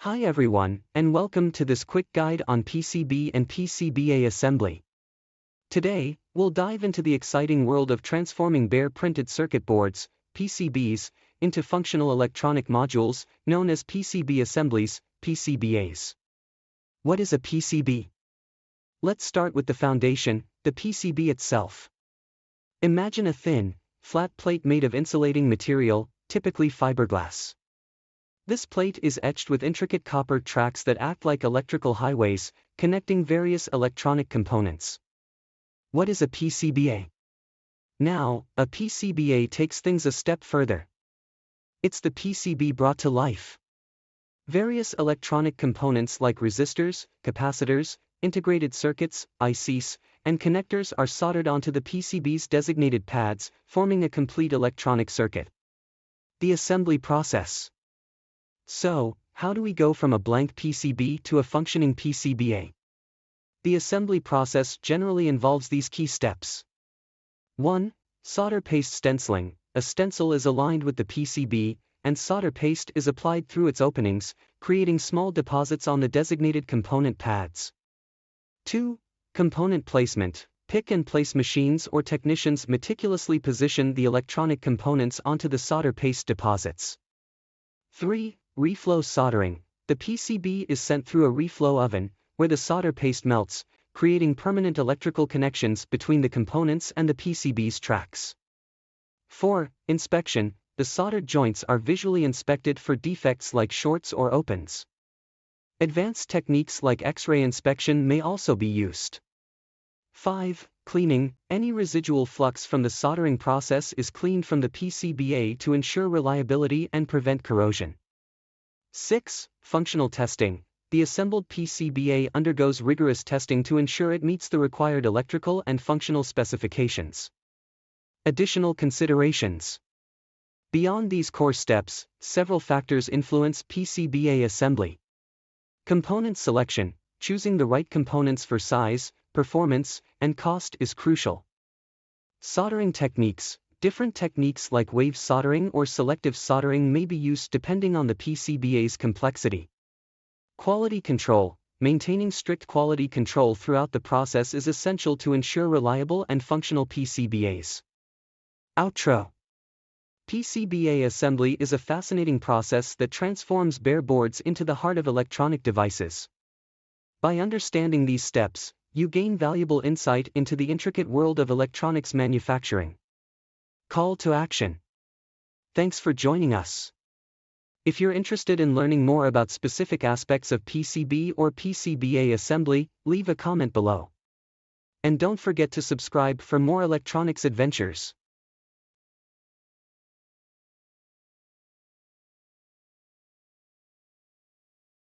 Hi everyone, and welcome to this quick guide on PCB and PCBA assembly. Today, we'll dive into the exciting world of transforming bare printed circuit boards, PCBs, into functional electronic modules, known as PCB assemblies, PCBAs. What is a PCB? Let's start with the foundation, the PCB itself. Imagine a thin, flat plate made of insulating material, typically fiberglass. This plate is etched with intricate copper tracks that act like electrical highways, connecting various electronic components. What is a PCBA? Now, a PCBA takes things a step further. It's the PCB brought to life. Various electronic components like resistors, capacitors, integrated circuits, ICs, and connectors are soldered onto the PCB's designated pads, forming a complete electronic circuit. The assembly process. So, how do we go from a blank PCB to a functioning PCBA? The assembly process generally involves these key steps. 1. Solder paste stenciling. A stencil is aligned with the PCB, and solder paste is applied through its openings, creating small deposits on the designated component pads. 2. Component placement. Pick and place machines or technicians meticulously position the electronic components onto the solder paste deposits. 3. Reflow soldering. The PCB is sent through a reflow oven, where the solder paste melts, creating permanent electrical connections between the components and the PCB's tracks. 4. Inspection. The soldered joints are visually inspected for defects like shorts or opens. Advanced techniques like X-ray inspection may also be used. 5. Cleaning. Any residual flux from the soldering process is cleaned from the PCBA to ensure reliability and prevent corrosion. 6. Functional testing. The assembled PCBA undergoes rigorous testing to ensure it meets the required electrical and functional specifications. Additional considerations. Beyond these core steps, several factors influence PCBA assembly. Component selection. Choosing the right components for size, performance, and cost is crucial. Soldering techniques. Different techniques like wave soldering or selective soldering may be used depending on the PCBA's complexity. Quality control. Maintaining strict quality control throughout the process is essential to ensure reliable and functional PCBAs. Outro. PCBA assembly is a fascinating process that transforms bare boards into the heart of electronic devices. By understanding these steps, you gain valuable insight into the intricate world of electronics manufacturing. Call to action. Thanks for joining us. If you're interested in learning more about specific aspects of PCB or PCBA assembly, leave a comment below. And don't forget to subscribe for more electronics adventures.